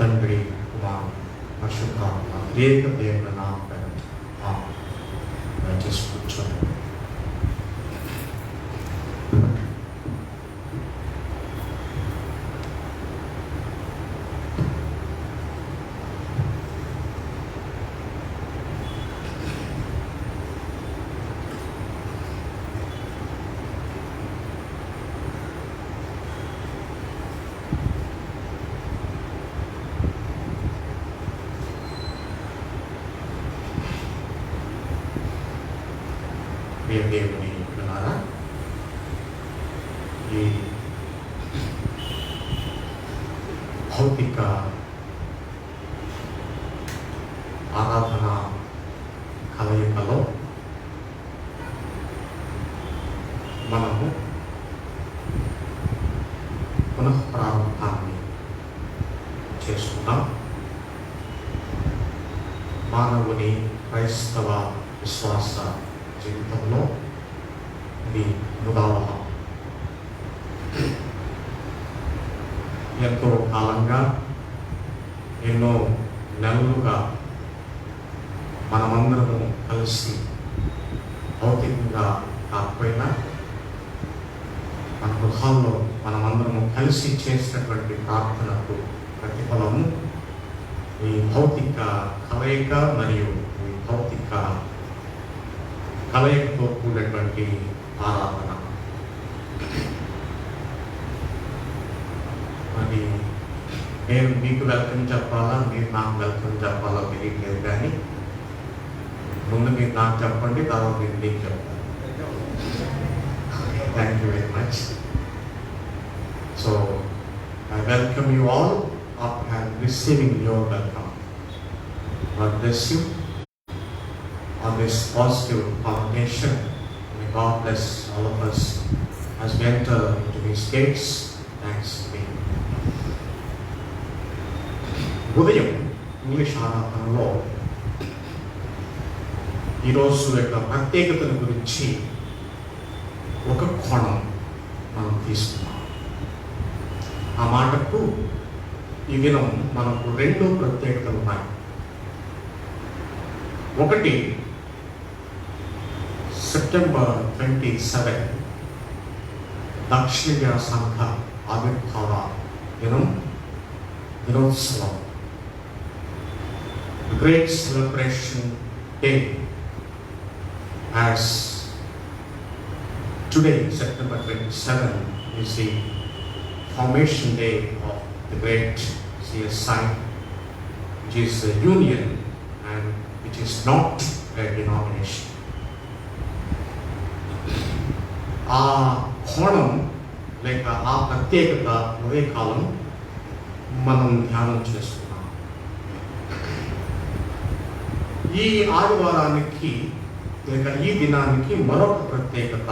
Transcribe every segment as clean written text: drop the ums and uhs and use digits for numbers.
తండ్రి కుమారుడు పరిశుద్ధాత్మ త్రియేక దేవుని నామమున ఆమేన్. దయచేసి కూర్చోండి. దేవుని పిల్లలారా, ఈ భౌతిక ఆరాధన కలయికలో మనము పునఃప్రారంభాన్ని చేసుకుంటాం. మానవుని క్రైస్తవ విశ్వాస జీవితంలో ఇది ఉదాహరణ. ఎంతో కాలంగా ఎన్నో నెలలుగా మనమందరము కలిసి భౌతికంగా కాకపోయినా మన గృహాల్లో మనమందరము కలిసి చేసినటువంటి ప్రార్థనకు ప్రతిఫలము ఈ భౌతిక కలయిక మరియు ఈ భౌతిక కలయికతో కూడినటువంటి ఆరాధన. మరి నేను మీకు వెల్కమ్ చెప్పాలా, మీరు నాకు వెల్కమ్ చెప్పాలా తెలియట్లేదు, కానీ ముందు మీరు నాకు చెప్పండి, తర్వాత మీరు మీకు చెప్పాలి. Thank you very much. So I welcome you all after receiving your welcome. God bless you on this positive foundation. May God bless all of us as we enter into these gates. Thanks be. ఉదయం English ఆరాధనలో ఈరోజు యొక్క ప్రత్యేకతను గురించి ఒక కోణం మనం తీసుకున్నాం. ఆ మాటకు ఈ దినం మనకు రెండు ప్రత్యేకతలు ఉన్నాయి. ఒకటి, సెప్టెంబర్ 27 దక్షిణ సంఘ ఆవిర్భావ దినోత్సవం, great celebration day. As today, September 27 is the formation day of the great CSI, which is a union and which is not a denomination. ఆ కోణం లేక ఆ ప్రత్యేకత ఉదయకాలం మనం ధ్యానం చేసుకున్నాం. ఈ ఆదివారానికి లేక ఈ దినానికి మరొక ప్రత్యేకత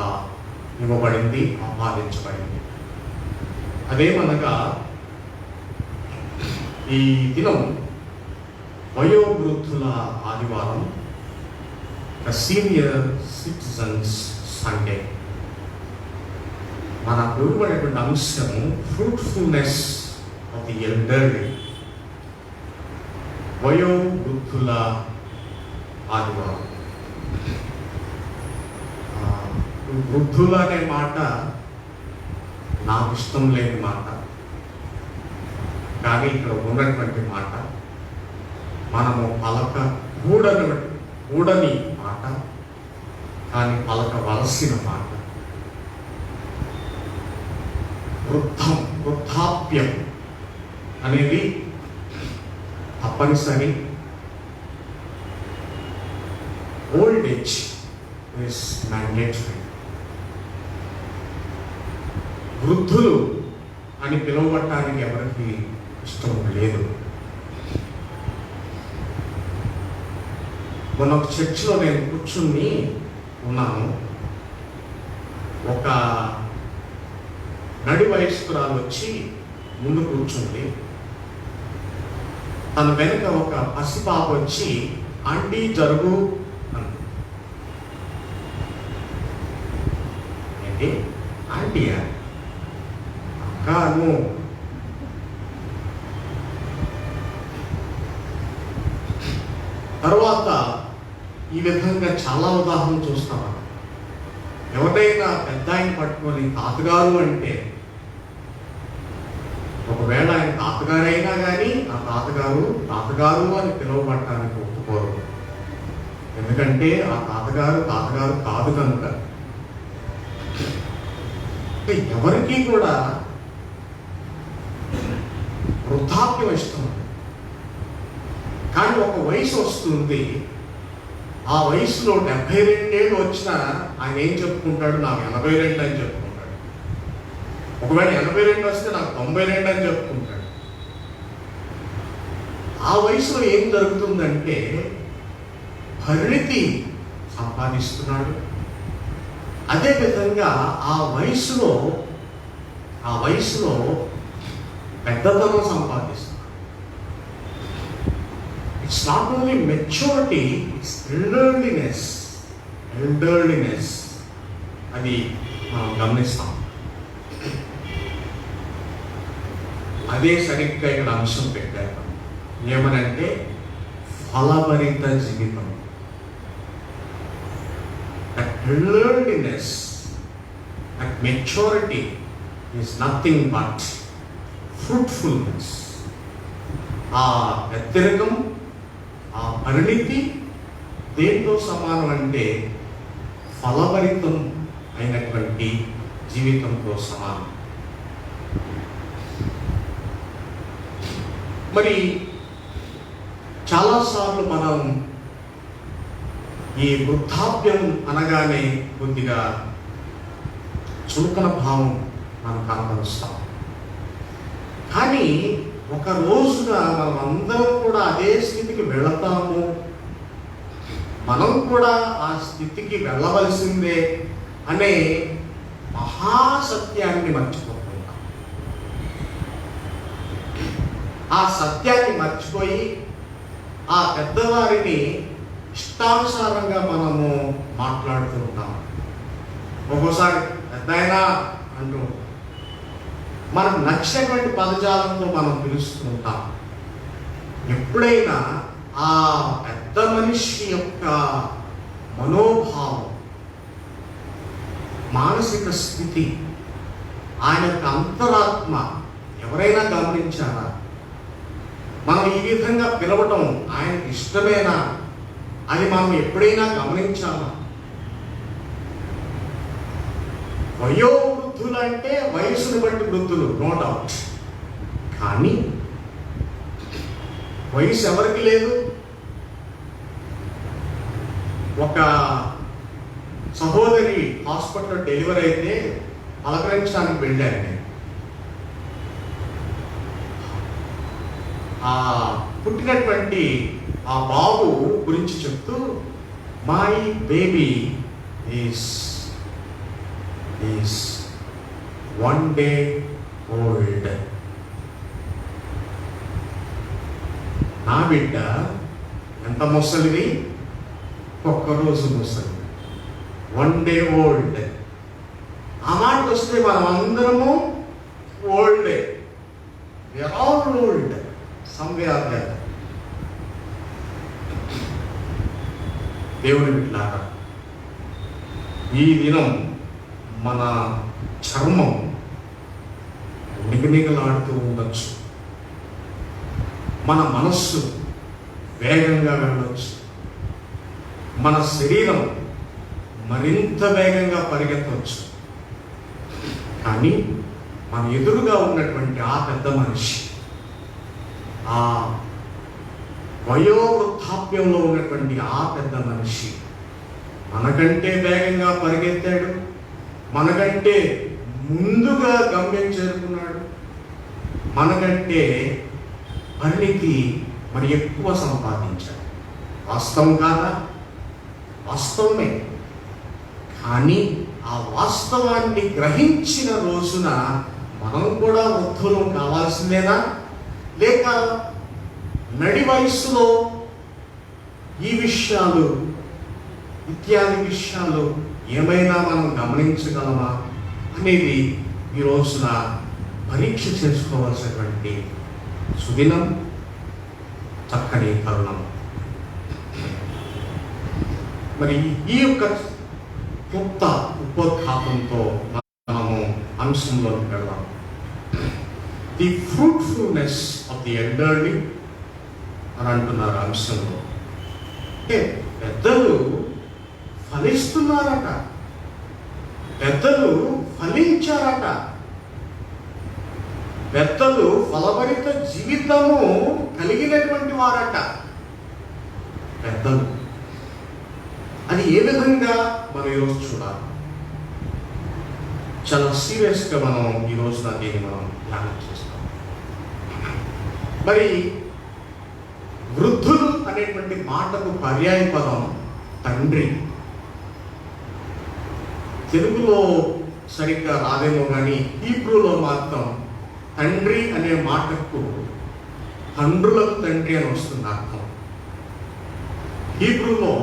ఇవ్వబడింది, ఆపాదించబడింది. అదేమనగా ఈ దినం వయోవృద్ధుల ఆదివారం, సీనియర్ సిటిజన్స్ సండే. మనకు ఇవ్వబడినటువంటి అంశము ఫ్రూట్ఫుల్నెస్ ఆఫ్ ది ఎల్డర్లీ, వయోవృద్ధుల ఆదివారం. వృద్ధులు అనే మాట నాకు ఇష్టం లేని మాట, కానీ ఇక్కడ ఉన్నటువంటి మాట, మనము పలక కూడని మాట, కానీ పలకవలసిన మాట. వృద్ధాప్యం అనేది తప్పనిసరి. Old age is mandatory. వృద్ధులు అని పిలువబడటానికి ఎవరికి ఇష్టం లేదు. మొన్న ఒక చర్చిలో నేను కూర్చుని ఉన్నాను. ఒక నడి వయస్కురాలు వచ్చి ముందు కూర్చుంది. తన వెనుక ఒక పసిపాప వచ్చి ఆంటీ జరుగు అంది. ఏంటి ఆంటీయా? అక్క నువ్వు తర్వాత ఈ విధంగా చాలా ఉదాహరణలు చూస్తాం. ఎవరైనా పెద్ద ఆయన పట్టుకొని తాతగారు అంటే, ఒకవేళ ఆయన తాతగారైనా కానీ ఆ తాతగారు అని పిలువబడటానికి ఒప్పుకోరు. ఎందుకంటే ఆ తాతగారు కాదు కనుక. ఎవరికి కూడా వృద్ధాప్యం ఇష్టం. కానీ ఒక వయసు వస్తుంది, ఆ వయసులో 72 ఏళ్ళు వచ్చినా ఆయన ఏం చెప్పుకుంటాడు? నాకు 82 అని చెప్పుకుంటాడు. ఒకవేళ 82 వస్తే నాకు 92 అని చెప్పుకుంటాడు. ఆ వయసులో ఏం జరుగుతుందంటే పరిణితి సంపాదిస్తున్నాడు. అదేవిధంగా ఆ వయసులో పెద్దతనం సంపాదిస్తున్నాడు. It's not only maturity, it's elderliness అది మనం గమనిస్తాం. అదే సరిగ్గా ఇక్కడ అంశం పెట్టారు. ఏమనంటే ఫలభరిత జీవితం. Elderliness, that maturity is nothing but fruitfulness. ఆ వ్యతిరేకం, ఆ పరిణితి దేంతో సమానం అంటే ఫలభరితం అయినటువంటి జీవితంతో సమానం. మరి చాలాసార్లు మనం ఈ వృద్ధాప్యం అనగానే కొద్దిగా చులకన భావం మనం కనపరుస్తాం. కానీ ఒక రోజున మనం అందరం కూడా అదే స్థితికి వెళతాము, మనం కూడా ఆ స్థితికి వెళ్ళవలసిందే అనే మహాసత్యాన్ని మర్చిపోతున్నాం. ఆ సత్యాన్ని మర్చిపోయి ఆ పెద్దవారిని ఇష్టానుసారంగా మనము మాట్లాడుతూ ఉంటాం. ఒక్కోసారి పెద్దాయనా అంటూ మనకు నచ్చినటువంటి పదజాలంతో మనం పిలుస్తూ ఉంటాం. ఎప్పుడైనా ఆ పెద్ద మనిషి యొక్క మనోభావం, మానసిక స్థితి, ఆయన యొక్క అంతరాత్మ ఎవరైనా గమనించారా? మనం ఈ విధంగా పిలవటం ఆయనకి ఇష్టమేనా అని మనం ఎప్పుడైనా గమనించామా? వయోవృద్ధులు అంటే వయసును బట్టి వృద్ధులు, నో డౌట్. కానీ వయసు ఎవరికి లేదు? ఒక సహోదరి హాస్పిటల్లో డెలివరీ అయితే పలకరించడానికి వెళ్ళాను నేను. ఆ పుట్టినటువంటి ఆ బాబు గురించి చెప్తూ, my baby is 1 day old. నా బిడ్డ ఎంత ముసలిది? ఒక్కరోజు ముసలి, 1 day old. ఆ మాటకు వస్తే మనం అందరము ఓల్డే. We are all old somewhere or the other. దేవుని బిడ్డలారా, ఈ దినం మన చర్మం నిగనిగలాడుతూ ఉండొచ్చు, మన మనస్సు వేగంగా వెళ్ళవచ్చు, మన శరీరం మరింత వేగంగా పరిగెత్తవచ్చు. కానీ మన ఎదురుగా ఉన్నటువంటి ఆ పెద్ద మనిషి, ఆ వయోవృద్ధాప్యంలో ఉన్నటువంటి ఆ పెద్ద మనిషి మనకంటే వేగంగా పరిగెత్తాడు, మనకంటే ముందుగా గమ్యం చేరుకున్నాడు, మనకంటే పరిణితి మరి ఎక్కువ సంపాదించాడు. వాస్తవం కాదా? వాస్తవమే. కానీ ఆ వాస్తవాన్ని గ్రహించిన రోజున మనం కూడా వృద్ధులం కావాల్సిందేనా? లేక నడి వయస్సులో ఈ విషయాలు ఇత్యాది విషయాలు ఏమైనా మనం గమనించగలమా అనేది ఈ రోజున పరీక్ష చేసుకోవాల్సినటువంటి సుదినం, చక్కని తరుణం. మరి ఈ యొక్క క్లుప్త ఉపోద్ఘాతంతో మనము అంశంలోకి వెళ్దాం. The fruitfulness of the elderly అని అంటున్నారు అంశంలో. అంటే పెద్దలు ఫలిస్తున్నారట, పెద్దలు ఫలించారట, పెద్దలు ఫలభరిత జీవితము కలిగినటువంటి వారట పెద్దలు. అది ఏ విధంగా మనం ఈరోజు చూడాలి? చాలా సీరియస్గా మనం ఈ రోజున దీన్ని మనం ధ్యానం చేస్తాం. మరి వృద్ధులు అనేటువంటి మాటకు పర్యాయ పదం తండ్రి. తెలుగులో సరిగ్గా రాదేమో కానీ హీబ్రూలో మాత్రం తండ్రి అనే మాటకు తండ్రులకు తండ్రి అని వస్తుంది అర్థం. హీబ్రూలో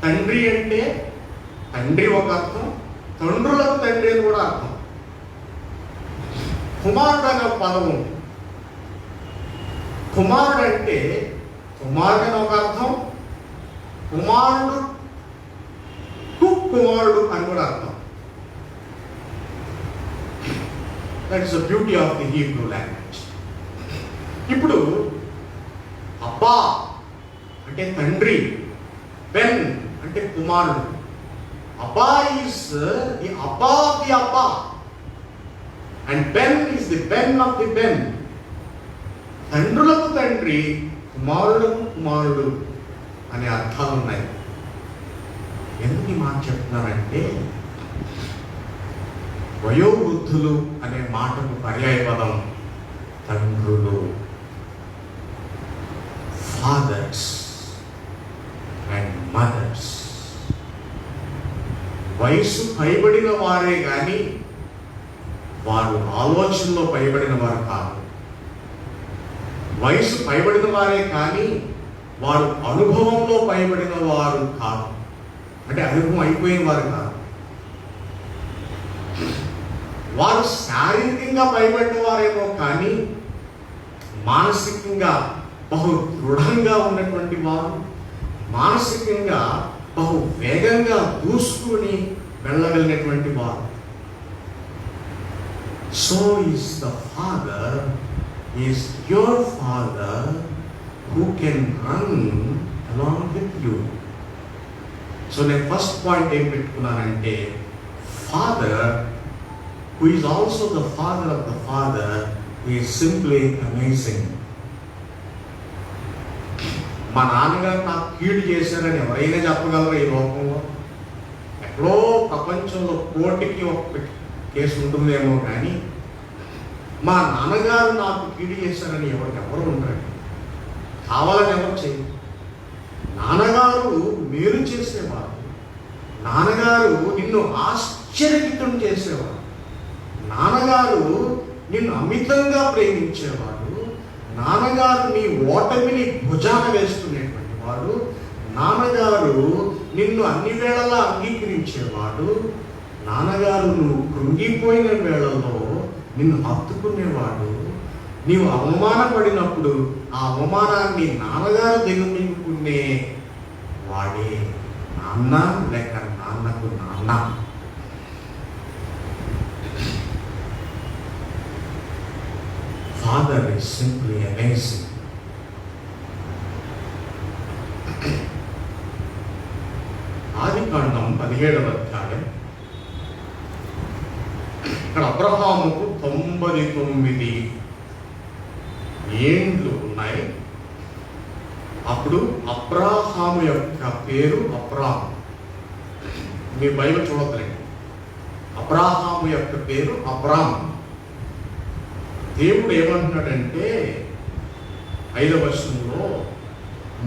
తండ్రి అంటే తండ్రి ఒక అర్థం, తండ్రులకు తండ్రి అని కూడా అర్థం. కుమారుడు అనే పదం ఉంది. కుమారుడు అంటే కుమారుడు అని ఒక అర్థం, కుమారుడు కుమారుడు అని కూడా అర్థం. That is the beauty of the Hebrew language. ఇప్పుడు అబ్బా అంటే తండ్రి, బెన్ అంటే కుమారుడు. Abba is the abba of the abba and ben is the ben of the ben. తండ్రులకు తండ్రి, కుమారులకు కుమారుడు అనే అర్థాలు ఉన్నాయి. ఎందుకు ఈ మాట చెప్తున్నానంటే వయోవృద్ధులు అనే మాటకు పర్యాయ పదం తండ్రులు, ఫాదర్స్ అండ్ మదర్స్. వయసు పైబడిన వారే కానీ వారు ఆలోచనలో పైబడిన వారు కాదు. వయసు పైబడిన వారే కానీ వారు అనుభవంలో పైబడిన వారు కాదు. అంటే అనుభవం అయిపోయిన వారు కాదు. వారు శారీరకంగా పైబడిన వారేమో కానీ మానసికంగా బహు దృఢంగా ఉన్నటువంటి వారు, మానసికంగా బహు వేగంగా దూసుకుని వెళ్ళగలిగినటువంటి వారు. So is the father is your father who can run along with you. So నేను ఫస్ట్ పాయింట్ ఏం పెట్టుకున్నానంటే father who is also the father of the father is simply amazing. మా నాన్నగారు నాకు కీడు చేశారని ఎవరైనా చెప్పగలరా ఈ లోకంలో? ఎక్కడో ప్రపంచంలో కోటికి ఒక కేసు ఉంటుందేమో కానీ మా నాన్నగారు నాకు కీడు చేశారని ఎవరు ఉండరండి. కావాలని ఎవరు చేయరు. నాన్నగారు మేలు చేసేవారు, నాన్నగారు నిన్ను ఆశ్చర్యకితం చేసేవారు, నాన్నగారు నిన్ను అమితంగా ప్రేమించేవాడు, నాన్నగారు నీ ఓటమిని భుజాన వేసుకునేటువంటి వాడు, నాన్నగారు నిన్ను అన్ని వేళలా అంగీకరించేవాడు, నాన్నగారు నువ్వు కృంగిపోయిన వేళల్లో నిన్ను హత్తుకునేవాడు, నీవు అవమానపడినప్పుడు ఆ అవమానాన్ని నాన్నగారు దిగుమింగుకునే వాడే నాన్న లేక నాన్నకు నాన్న. Father is simply amazing. ఆదికాండం 17వ అధ్యాయం. ఇక్కడ అబ్రహాముకు 99 ఏండ్లు ఉన్నాయి. అప్పుడు అబ్రహాము యొక్క పేరు అబ్రాము. మీ బైబిల్ చూడట్లేదు. అబ్రహాము యొక్క పేరు అబ్రాము. దేవుడు ఏమంటున్నాడంటే 5వ వచనంలో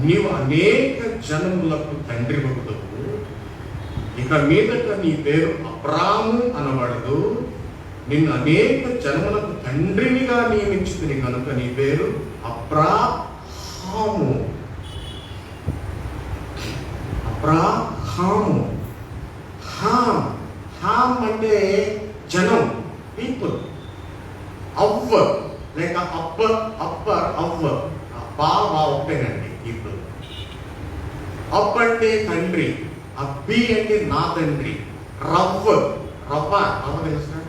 నీవు అనేక జనములకు తండ్రి వగుదువు, ఇక మీదట నీ పేరు అబ్రాము అనబడదు, నిన్ను అనేక జనములకు తండ్రినిగా నియమించుకుని కనుక నీ పేరు అబ్రాహాము. అబ్రాహాము. హామ్ అంటే జనం, పీపుల్. అవ్వ లేక అవ్వ బాగా ఒకటేనండి ఇప్పుడు. అప్ అంటే తండ్రి, అబ్బి అంటే నా తండ్రి. రవ్వ రవ్వ రవ్వ తెలుసా?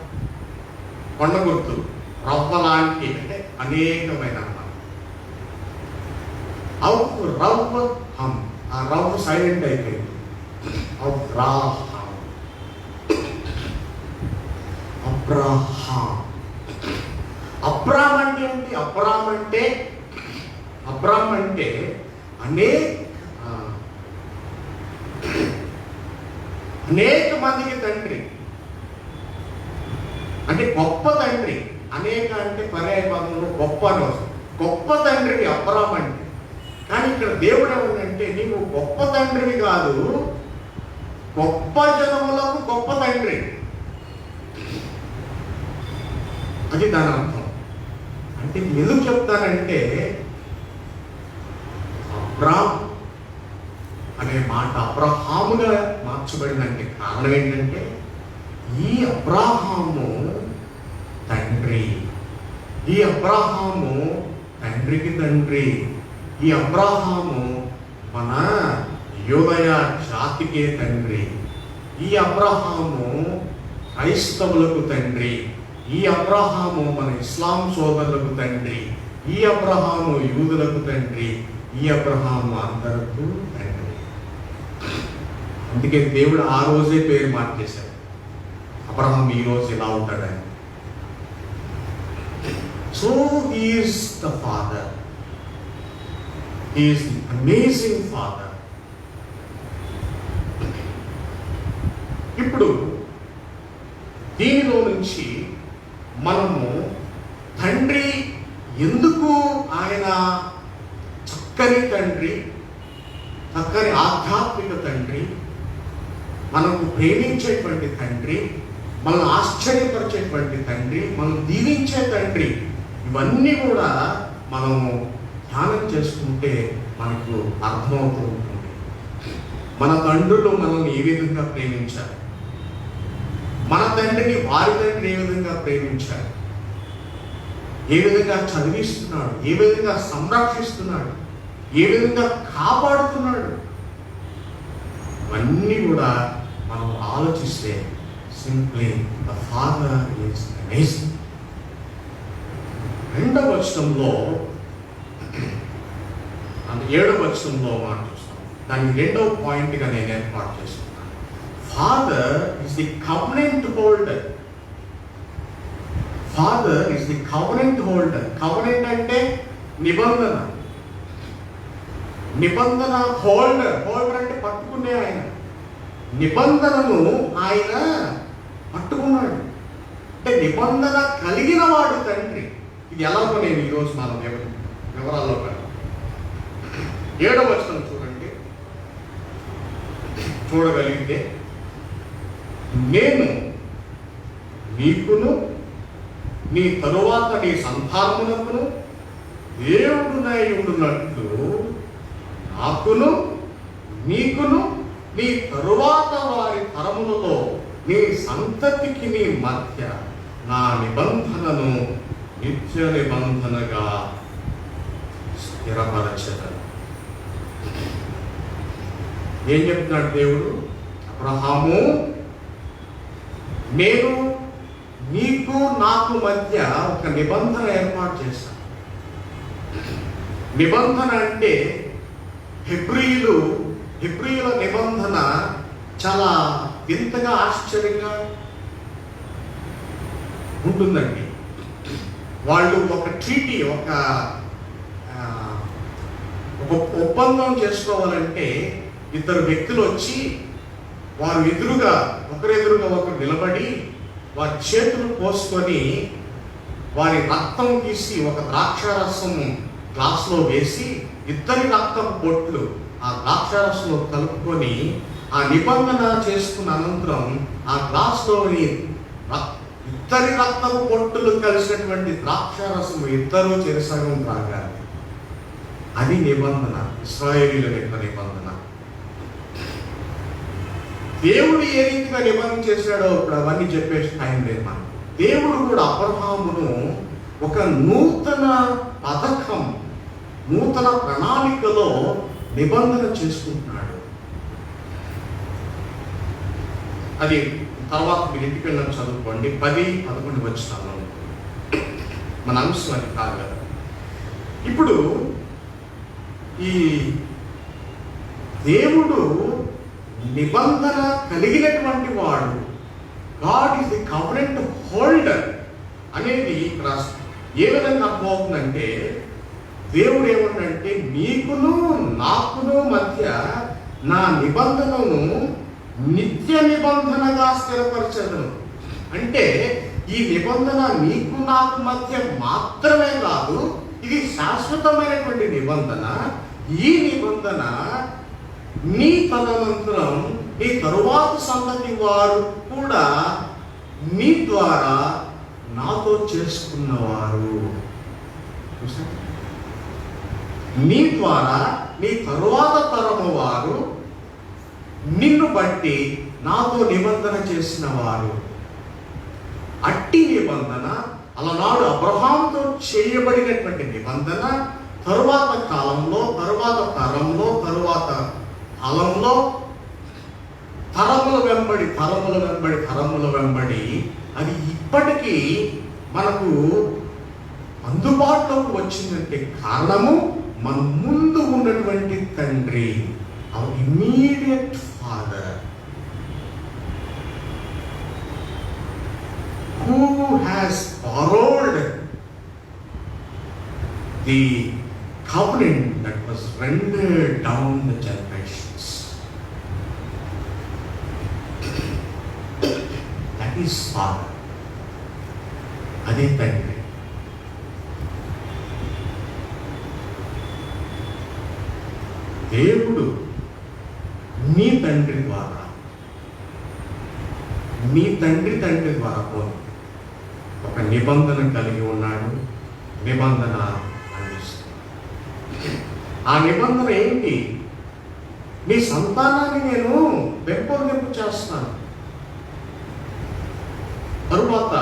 కొండ గుర్తు. రవ్వ లాంటి అంటే అనేకమైన రవ్వ హమ్. ఆ రవ్వ సైలెంట్ అయిపోయింది. అబ్రాహం అబ్రాహం. అబ్రామ్ అంటే ఏంటి? అబ్రామ్ అంటే అనేక మందికి తండ్రి, అంటే గొప్ప తండ్రి. అనేక అంటే పర్యాయ పదంలో గొప్ప అని వస్తుంది. గొప్ప తండ్రివి అబ్రామ్ అంటే. కానీ ఇక్కడ దేవుడు ఏమంటే నీవు గొప్ప తండ్రివి కాదు, గొప్ప జనములకు గొప్ప తండ్రి. అది దాని అర్థం. అంటే ఎందుకు చెప్తానంటే అబ్రామ్ అనే మాట అబ్రహాముగా మార్చబడిందంటే కారణం ఏంటంటే ఈ అబ్రాహాము తండ్రి, ఈ అబ్రాహాము తండ్రికి తండ్రి, ఈ అబ్రాహాము మన యోదయ జాతికే తండ్రి, ఈ అబ్రాహాము క్రైస్తవులకు తండ్రి, ఈ అబ్రాహాము మన ఇస్లాం సోదరులకు తండ్రి, ఈ అబ్రాహాము యూదులకు తండ్రి, ఈ అబ్రహాము అందరికీ తండ్రి. అందుకే దేవుడు ఆ రోజే పేరు మార్చేశాడు. అబ్రహాం ఈ రోజు ఎలా ఉంటాడని. So he is the father, he is the amazing father. ఇప్పుడు దీనిలో నుంచి మనము తండ్రి ఎందుకు ఆయన చక్కని తండ్రి, చక్కని ఆధ్యాత్మిక తండ్రి, మనకు ప్రేమించేటువంటి తండ్రి, మనల్ని ఆశ్చర్యపరిచేటువంటి తండ్రి, మనం దీవించే తండ్రి, ఇవన్నీ కూడా మనము ధ్యానం చేసుకుంటే మనకు అర్థమవుతూ ఉంటుంది. మన తండ్రులు మనల్ని ఏ విధంగా ప్రేమించారు, మన తండ్రిని వారి తండ్రి ఏ విధంగా ప్రేమించారు, ఏ విధంగా చదివిస్తున్నాడు, ఏ విధంగా సంరక్షిస్తున్నాడు, ఏ విధంగా కాపాడుతున్నాడు, ఇవన్నీ కూడా మనం ఆలోచిస్తే simply the father is amazing. 2వ వచనంలో 7వ వచనంలో మాట చూస్తాం. దానికి 2వ పాయింట్గా నేను ఏర్పాటు చేసుకున్నాను. Father is the covenant holder. Father is the covenant holder. Covenant అంటే నిబంధన. నిబంధన హోల్డర్. హోల్డర్ అంటే పట్టుకునే ఆయన. నిబంధనను ఆయన పట్టుకున్నాడు. అంటే నిబంధన కలిగిన వాడు తండ్రి. ఇది ఎలాగో నేను ఈరోజు మనం వివరాల్లో 7వ వచనం చూడండి. చూడగలిగితే, నేను నీకును నీ తరువాత నీ సంతానమునకును దేవుడునై ఉండునట్లు నాకును నీకును నీ తరువాత వారి తరములలో నీ సంతతికి నీ మధ్య నా నిబంధనను నిత్య నిబంధనగా స్థిరపరచెదను. ఏం చెప్తున్నాడు దేవుడు? అబ్రహాము, నేను నీకు నాకు మధ్య ఒక నిబంధన ఏర్పాటు చేశాను. నిబంధన అంటే హెబ్రీయుల నిబంధన చాలా వింతగా ఆశ్చర్యంగా ఉంటుందండి. వాళ్ళు ఒక ట్రీటీ, ఒక ఒప్పందం చేసుకోవాలంటే ఇద్దరు వ్యక్తులు వచ్చి వారు ఒకరెదురుగా ఒకరు నిలబడి వారి చేతులు పోసుకొని వారి రక్తం తీసి ఒక ద్రాక్షారసం గ్లాసులో వేసి ఇద్దరి రక్తం బొట్లు ఆ ద్రాక్షారసంలో కలుపుకొని ఆ నిబంధన చేసుకున్న అనంతరం ఆ గ్లాసులోని ఇద్దరి రక్తపు బొట్టులు కలిసినటువంటి ద్రాక్షారసం ఇద్దరు చెరసగం తాగాలి. అది నిబంధన, ఇశ్రాయేలీయుల యొక్క నిబంధన. దేవుడు ఏ రీతిగా నిబంధన చేశాడో ఇప్పుడు అవన్నీ చెప్పేసి టైం లేదు మనకు. దేవుడు కూడా అబ్రహామును ఒక నూతన పథకం, నూతన ప్రణాళికలో నిబంధన చేసుకుంటున్నాడు. అది తర్వాత మీరు ఇంటికి వెళ్ళిన చదువుకోండి. 10-11 వచనాలు మన అంశం అది కాదు కదా. ఇప్పుడు ఈ దేవుడు నిబంధన కలిగినటువంటి వాడు, God is the covenant holder అనేది ఇక్కడ ఏ విధంగా అర్థమవుతుందంటే, దేవుడు ఏమంటే నీకును నాకును మధ్య నా నిబంధనను నిత్య నిబంధనగా స్థిరపరచదను. అంటే ఈ నిబంధన నీకు నాకు మధ్య మాత్రమే కాదు, ఇది శాశ్వతమైనటువంటి నిబంధన. ఈ నిబంధన నీ తదనంతరం నీ తరువాత సంతతి వారు కూడా నీ ద్వారా నాతో చేసుకున్నవారు. నీ ద్వారా నీ తరువాత తరము వారు నిన్ను బట్టి నాతో నిబంధన చేసిన వారు. అట్టి నిబంధన అలనాడు అబ్రహాముతో చేయబడినటువంటి నిబంధన తరువాత కాలంలో, తరువాత తరంలో, తరువాత కాలంలో తరముల వెంబడి తరముల వెంబడి తరముల వెంబడి అది ఇప్పటికీ మనకు అందుబాటులోకి వచ్చిందంటే కారణము మన ముందు ఉన్నటువంటి తండ్రి, our immediate father, who has borrowed the covenant that was rendered down the generations. That is father. అదే తండ్రి. దేవుడు నీ తండ్రి ద్వారా, నీ తండ్రి ద్వారా ఒక నిబంధన కలిగి ఉన్నాడు. నిబంధన అందిస్తున్నాడు. ఆ నిబంధన ఏంటి? నీ సంతానాన్ని నేను పెంపొందింపు చేస్తాను. తరువాత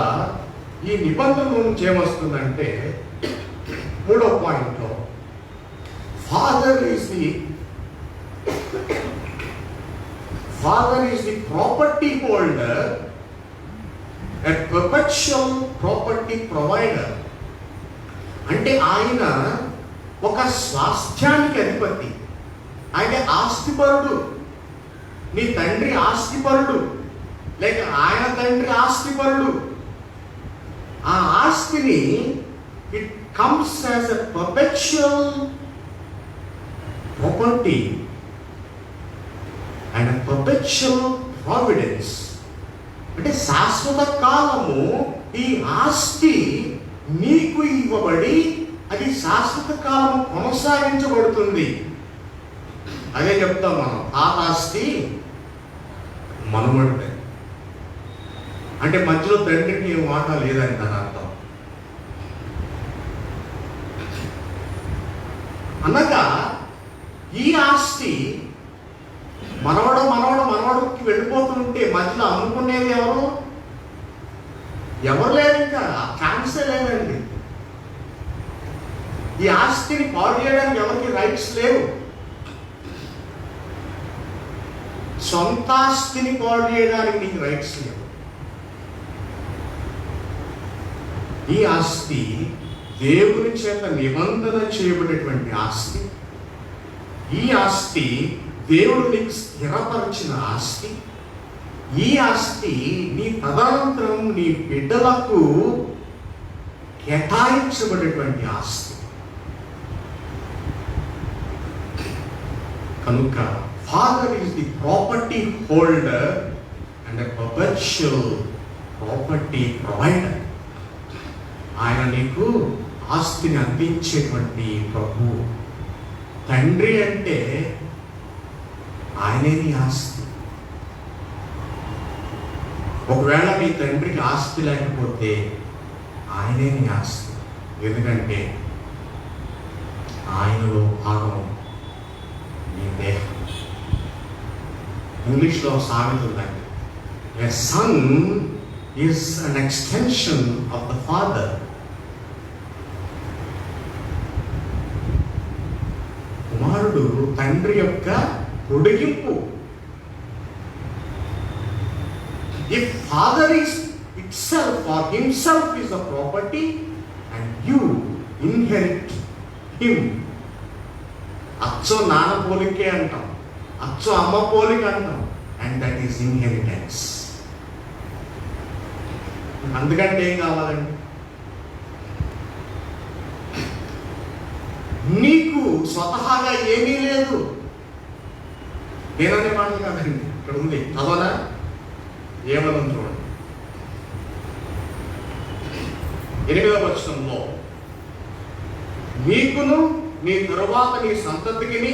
ఈ నిబంధన నుంచి ఏమొస్తుందంటే 3వ పాయింట్లో Father is the property holder, a perpetual property provider. అంటే ఆయన ఒక స్వాస్థ్యానికి అధిపతి. ఆయన ఆస్తిపరుడు. నీ తండ్రి ఆస్తిపరుడు, లేక ఆయన తండ్రి ఆస్తిపరుడు. ఆ ఆస్తిని it comes as a perpetual property and a perpetual providence. అంటే శాశ్వత కాలము ఈ ఆస్తి నీకు ఇవ్వబడి అది శాశ్వత కాలము కొనసాగించబడుతుంది. అదే చెప్తాం మనం, ఆ ఆస్తి మనుమడితే. అంటే మధ్యలో తండ్రికి ఏం మాట లేదని దాని అర్థం. అనగా ఈ ఆస్తి మనవడికి వెళ్ళిపోతుంటే మధ్యలో అమ్ముకునేది ఎవరు లేరు, ఇంకా ఛాన్సే లేదండి. ఈ ఆస్తిని పాడు చేయడానికి ఎవరికి రైట్స్ లేవు. సొంత ఆస్తిని పాడు చేయడానికి నీకు రైట్స్ లేవు. ఈ ఆస్తి దేవుని చేత నిబంధన చేయబడినటువంటి ఆస్తి. ఈ ఆస్తి దేవుడు నీకు స్థిరపరిచిన ఆస్తి. ఈ ఆస్తి నీ తదనంతరం నీ బిడ్డలకు కేటాయించబడేటువంటి ఆస్తి. కనుక father is the property holder and a perpetual property provider. ఆయన నీకు ఆస్తిని అందించేటువంటి ప్రభువు. తండ్రి అంటే ఆయనే నీ ఆస్తి. ఒకవేళ నీ తండ్రికి ఆస్తి లేకపోతే ఆయనే నీ ఆస్తి. ఎందుకంటే ఆయనలో భాగం నీ దేహం. ఇంగ్లీష్లో సామెత ఉందండి, a son is an extension of the father. కుమారుడు తండ్రి యొక్క పొడిగింపు. Father is itself or himself is the property and you inherit him. అచ్చో నాన్న పోలికే అంటాం, అచ్చో అమ్మ పోలిక అంటాం, అండ్ దట్ ఈస్ ఇన్హెరిటెన్స్. అందుకంటే ఏం కావాలండి? నీకు స్వతహాగా ఏమీ లేదు. నేననే మాటలు కాదండి, ఇక్కడ ఉంది చదవనా? ఏమనం చూడండి, 8వ వచనంలో, నీకును నీ తరువాత నీ సంతతికి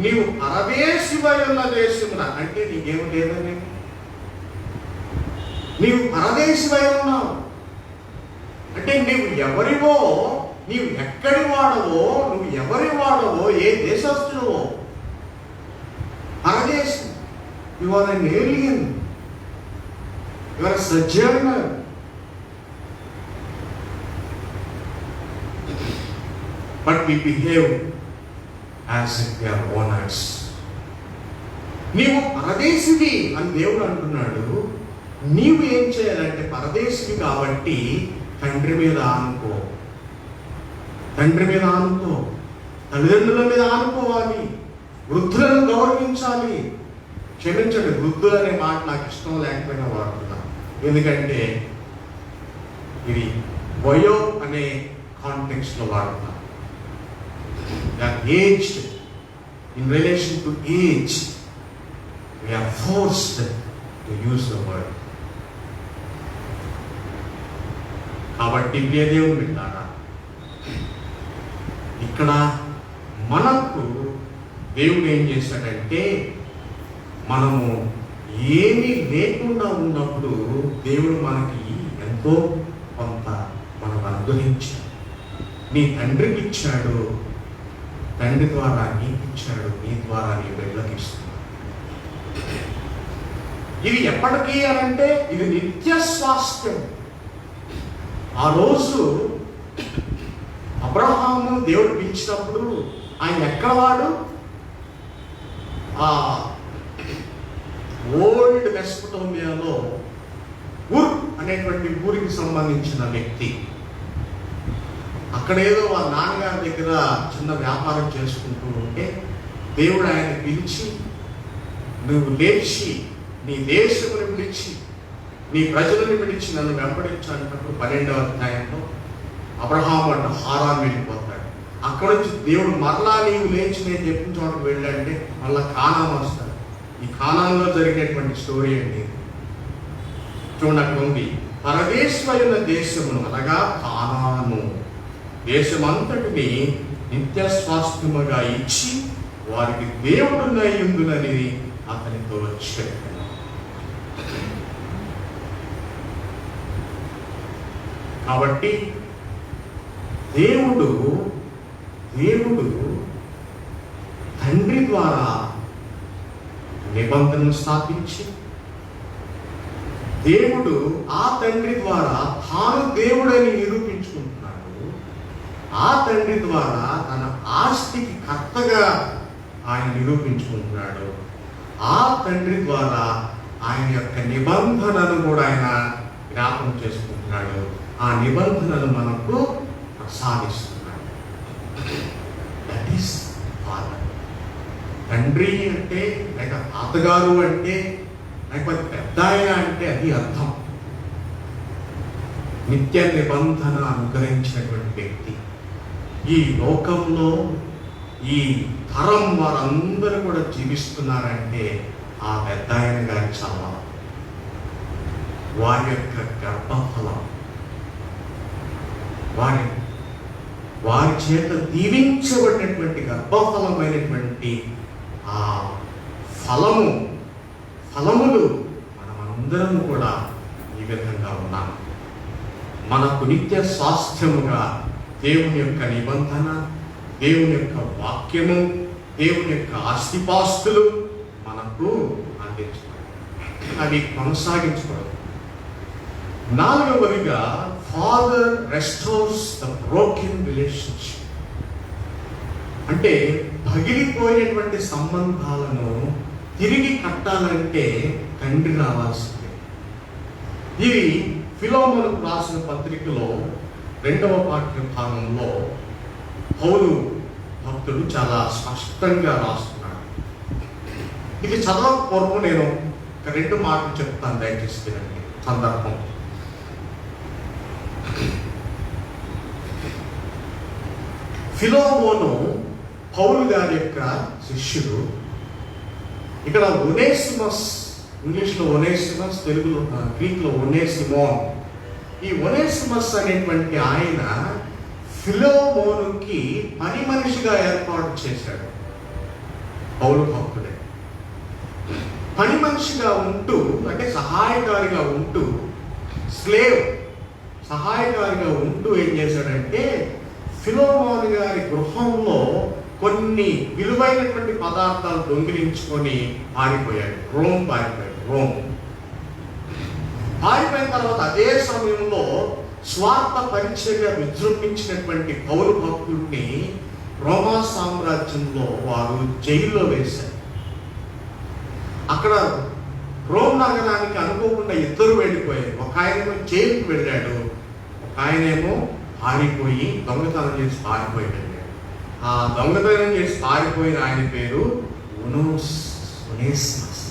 నీవు పరదేశివై ఉన్న దేశమున, అంటే నీకేమి లేదని, నీవు పరదేశివై ఉన్నావు అంటే నీవు ఎవరివో, నీవు ఎక్కడి వాడవో, నువ్వు ఎవరి వాడవో, ఏ దేశస్తుడవో, పరదేశం. You are an alien, you are a sojourner. But we behave as if we are owners. నీవు పరదేశివి అని దేవుడు అంటున్నాడు. నీవు ఏం చేయాలంటే, పరదేశివి కాబట్టి తండ్రి మీద ఆనుకో, తండ్రి మీద ఆనుకో, తల్లిదండ్రుల మీద ఆనుకోవాలి, వృద్ధులను గౌరవించాలి. క్షమించండి, వృద్ధులు అనే మాట నాకు ఇష్టం లేకపోయినా వాడుతున్నా, ఎందుకంటే ఇది వయో అనే కాంటెక్స్ట్లో వాడుతున్నా. They are aged. In relation to age, we are forced to use the word. కాబట్టి దేవుడు విన్నారా, ఇక్కడ మనకు దేవుడు ఏం చేశాడంటే, మనము ఏమీ లేకుండా ఉన్నప్పుడు దేవుడు మనకి ఎంతో కొంత మనకు అనుగ్రహించాడు. నీ తండ్రికి ఇచ్చాడు, తండ్రి ద్వారా నీకు ఇచ్చాడు, నీ ద్వారా నీ బిడ్డలకు ఇస్తున్నాడు. ఇది ఎప్పటికీ అనంటే ఇది నిత్య స్వాస్థ్యం. ఆ రోజు అబ్రహాము దేవుడు పిలిచినప్పుడు ఆయన ఎక్కడ వాడు? ఆ ఓల్డ్ మెసొపొటేమియాలో ఊర్ అనేటువంటి ఊరికి సంబంధించిన వ్యక్తి. అక్కడేదో వాళ్ళ నాన్నగారి దగ్గర చిన్న వ్యాపారం చేసుకుంటూ ఉంటే దేవుడు ఆయన పిలిచి, నువ్వు లేచి నీ దేశముని విడిచి, నీ ప్రజలను విడిచి నన్ను వెంబడించాలన్నప్పుడు 12వ అధ్యాయంలో అబ్రహాము అంట హారాన్ వెళ్ళిపోతాడు. అక్కడ నుంచి దేవుడు మరలా నీవు లేచి నేను చెప్పిన చోటకు వెళ్ళంటే మళ్ళా కానాను వస్తాడు. ఈ కానాన్లో జరిగినటువంటి స్టోరీ అండి. చూడండి, అక్కడ ఉంది, పరదేశమైన దేశమును అనగా కానాను దేశమంతటిని నిత్య స్వాస్థ్యముగా ఇచ్చి వారికి దేవుడునై ఉండునని అతనితో చెప్పాను. కాబట్టి దేవుడు తండ్రి ద్వారా నిబంధనను స్థాపించి, దేవుడు ఆ తండ్రి ద్వారా తాను దేవుడని నిరూపించుకుంటున్నాడు. ఆ తండ్రి ద్వారా తన ఆస్తికి కర్తగా ఆయన నిరూపించుకుంటున్నాడు. ఆ తండ్రి ద్వారా ఆయన యొక్క నిబంధనను కూడా ఆయన జ్ఞాపకం చేసుకుంటున్నాడు. ఆ నిబంధనలు మనకు ప్రసాదిస్తున్నాడు. That is father. తండ్రి అంటే, లేక తాతగారు అంటే, లేకపోతే పెద్ద ఆయన అంటే అది అర్థం. నిత్య నిబంధన అనుగ్రహించినటువంటి వ్యక్తి. ఈ లోకంలో ఈ తరం వారందరూ కూడా జీవిస్తున్నారంటే ఆ పెద్ద ఆయన గారి చల్ల, వారి యొక్క గర్భఫలం, వారి చేత దీవించబడినటువంటి గర్భఫలమైనటువంటి ఆ ఫలములు మనమందరం కూడా ఈ విధంగా ఉన్నాం. మనకు నిత్య స్వాస్థ్యముగా దేవుని యొక్క నిబంధన, దేవుని యొక్క వాక్యము, దేవుని యొక్క ఆస్తిపాస్తులు మనకు అందించబడి అవి కొనసాగించబడదు. 4వదిగా father restores the broken relationship. అంటే పగిలిపోయినటువంటి సంబంధాలను తిరిగి కట్టాలంటే తండ్రి రావాల్సిందే. ఇది ఫిలోమోనుకు రాసిన పత్రికలో 2వ పాఠ్య భాగంలో పౌలు భక్తుడు చాలా స్పష్టంగా రాస్తున్నాడు. ఇది చదవక పూర్వం నేను ఒక 2 మాటలు చెప్తాను, దయచేసి వినండి. సందర్భం, ఫిలోమోను పౌలు గారి యొక్క శిష్యుడు. ఇక్కడ ఒనేసిమస్, ఇంగ్లీష్లో ఒనేసిమస్, తెలుగులో గ్రీక్లో ఒనేసిమోన్. ఈ ఒనేసిమస్ అనేటువంటి ఆయన ఫిలోమోనుకి పని మనిషిగా ఏర్పాటు చేశాడు. పౌలు భక్తుడే పని మనిషిగా ఉంటూ, అంటే సహాయకారిగా ఉంటూ, స్లేవ్ సహాయకారిగా ఉంటూ ఏం చేశాడంటే ఫిలోమోను గారి గృహంలో కొన్ని విలువైనటువంటి పదార్థాలు దొంగిలించుకొని పారిపోయాడు. రోమ్ పారిపోయిన తర్వాత అదే సమయంలో స్వార్థ పరిచర్య విజృంభించినటువంటి పౌలు భక్తుడిని రోమా సామ్రాజ్యంలో వారు జైల్లో వేశారు. అక్కడ రోమ్ నగరానికి అనుకోకుండా 2 వెళ్ళిపోయారు. ఒక ఆయనేమో జైలుకి వెళ్ళాడు, ఒక ఆయనేమో పారిపోయి దొంగతనం చేసి పారిపోయి వెళ్ళాడు. ఆ దొంగతనం చేసి పారిపోయిన ఆయన పేరు ఒనేసిమస్.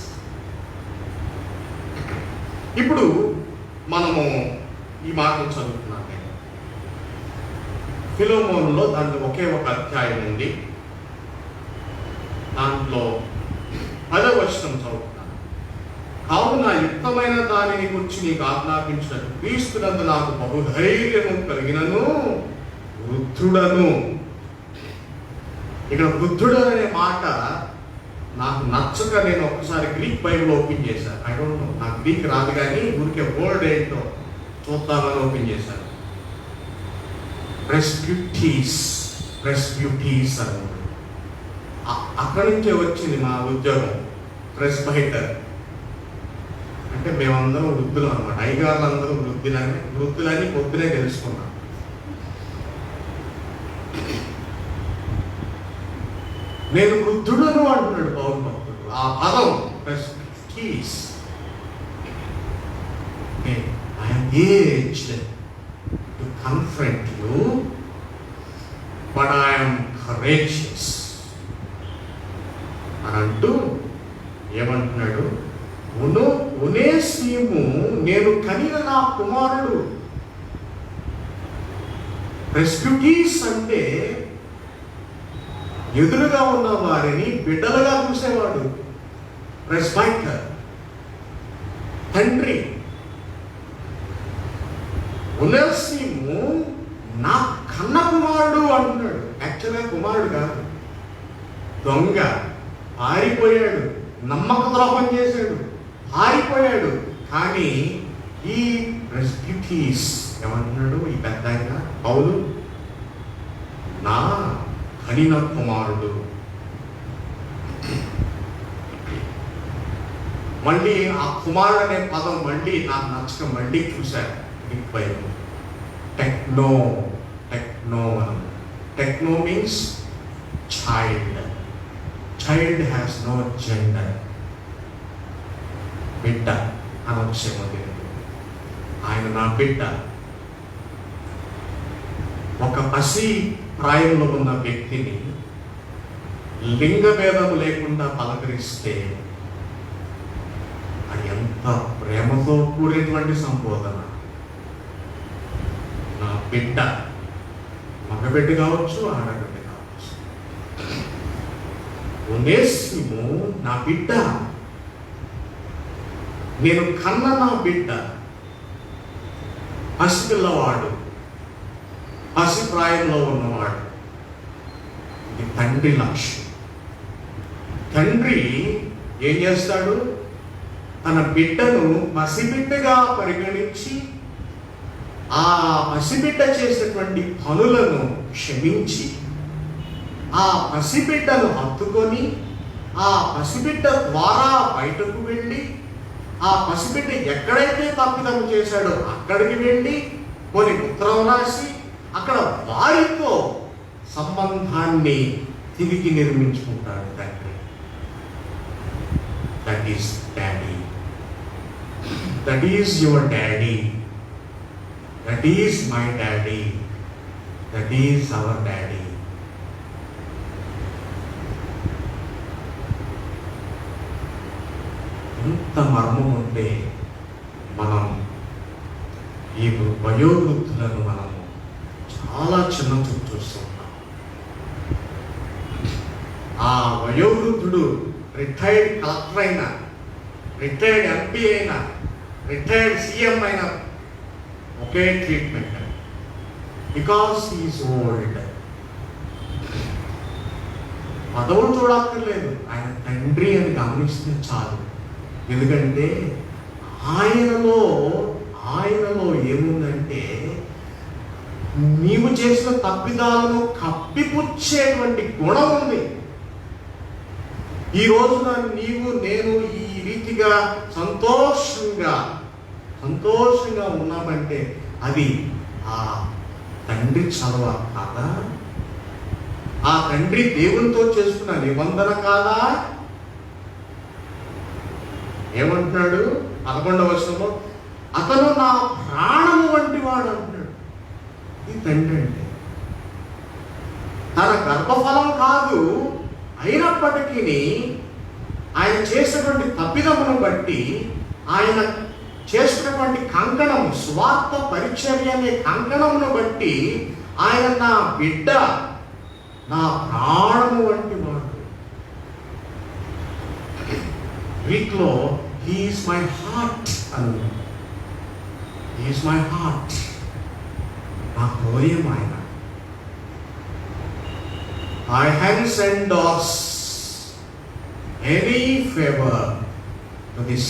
ఇప్పుడు మనము ఈ మాటలు చదువుతున్నాం. నేను ఫిలోమోనులో దాంట్లో ఒకే ఒక అధ్యాయం ఉంది. దాంట్లో 10వ వచనం చదువుతున్నాను. కావున యుక్తమైన దానిని గురించి నీకు ఆజ్ఞాపించినట్టు క్రీస్తునందు నాకు బహుధైర్యము కలిగినను వృద్ధుడను. ఇక్కడ వృద్ధుడు అనే మాట నాకు నచ్చక నేను ఒకసారి గ్రీక్ బైబిల్ ఓపెన్ చేశాను. ఐ డోంట్ నో, నాకు గ్రీక్ రాదు కానీ ఊరికే వర్డ్ ఏంటో చూద్దామని ఓపెన్ చేశాను. ప్రెస్బ్యూటీస్ అని అక్కడి నుంచే వచ్చింది మా ఉద్యోగం. ప్రెస్బైటర్ అంటే మేమందరం వృద్ధులు అనమాట. అయ్యగారులందరూ వృద్ధులని పొద్దునే తెలుసుకున్నాం. నేను వృద్ధుడను అంటున్నాడు పౌలు భక్తుడు. ఆ పదం ప్రెస్బ్యూటీస్. I am aged to confront you, but I am courageous అని అంటూ ఏమంటున్నాడు? ఒనేసిము నేను కనిన నా కుమారుడు. ప్రెస్బ్యూటీస్ అంటే ఎదురుగా ఉన్న వారిని బిడ్డలుగా చూసేవాడు. ప్రెస్బైటర్ తండ్రి. ఒనేసిము నా కన్న కుమారుడు అంటున్నాడు. యాక్చువల్గా కుమారుడు కాదు, దొంగ, పారిపోయాడు, నమ్మక ద్రోహం చేశాడు, పారిపోయాడు. కానీ ఈ ప్రెస్బ్యూటీస్ ఏమంటున్నాడు ఈ పెద్ద ఆయన పౌలు? నా కనిన కుమారుడు. మళ్ళీ ఆ కుమారుడు అనే పదం మళ్ళీ నాకు నచ్చక మళ్ళీ చూశాను. టెక్నో మనం. Techno means child. Child has no gender. బిడ్డ అనవసరం. ఆయన నా బిడ్డ. ఒక పసి ప్రాయంలో ఉన్న వ్యక్తిని లింగ భేదం లేకుండా పలకరిస్తే అది ఎంత ప్రేమతో కూడినటువంటి సంబోధన. నా బిడ్డ, మగబిడ్డ కావచ్చు, ఆడబిడ్డ కావచ్చు. ఒనేసిము నా బిడ్డ, నేను కన్న నా బిడ్డ. పసిపిల్లవాడు, పసి ప్రాయంలో ఉన్నవాడు. ఇది తండ్రి లక్ష్యం. తండ్రి ఏం చేస్తాడు? తన బిడ్డను పసిబిడ్డగా పరిగణించి ఆ పసిబిడ్డ చేసేటువంటి పనులను క్షమించి ఆ పసిబిడ్డను హత్తుకొని ఆ పసిబిడ్డ ద్వారా బయటకు వెళ్ళి ఆ పసిబిడ్డ ఎక్కడైతే తప్పిదము చేశాడో అక్కడికి వెళ్ళి కొన్ని ఉత్తరం రాసి అక్కడ వారితో సంబంధాన్ని తిరిగి నిర్మించుకుంటాడు తండ్రి. That is daddy. That is your daddy, that is my daddy, that is our daddy. ఇంత మర్మం ఉంటే మనం ఈ వయోవృద్ధులను మనము చాలా చిన్న చూపు చూస్తున్నాం. ఆ వయోవృద్ధుడు రిటైర్డ్ కలెక్టర్ అయినా, రిటైర్డ్ ఎంపీ అయినా, రిటైర్డ్ సీఎం అయినా ఒకే ట్రీట్మెంట్, బికాస్ హీఈస్ ఓల్డ్. పదవులు చూడక్కర్లేదు, ఆయన తండ్రి అని గమనిస్తే చాలు. ఎందుకంటే ఆయనలో ఏముందంటే నీవు చేసిన తప్పిదాలను కప్పిపుచ్చేటువంటి గుణం ఉంది. ఈ రోజున నీవు నేను ఈ రీతిగా సంతోషంగా ఉన్నామంటే అది ఆ తండ్రి చలవ కాదా? ఆ తండ్రి దేవునితో చేసుకున్న నిబంధన కాదా? ఏమంటున్నాడు 11వ వచనంలో, అతను నా ప్రాణము వంటి వాడు అంటున్నాడు. ఈ తండ్రి అంటే తన గర్భఫలం కాదు, అయినప్పటికీ ఆయన చేసినటువంటి తప్పిదమును బట్టి, ఆయన చేసినటువంటి కంకణము, స్వార్థ పరిచర్య అనే కంకణమును బట్టి ఆయన నా బిడ్డ, నా ప్రాణము వంటి వాడు. గ్రీక్లో హీఈస్ మై హార్ట్ అని, హీఈస్ మై హార్ట్, నా హృదయం ఆయన. I hence endorse any favor to this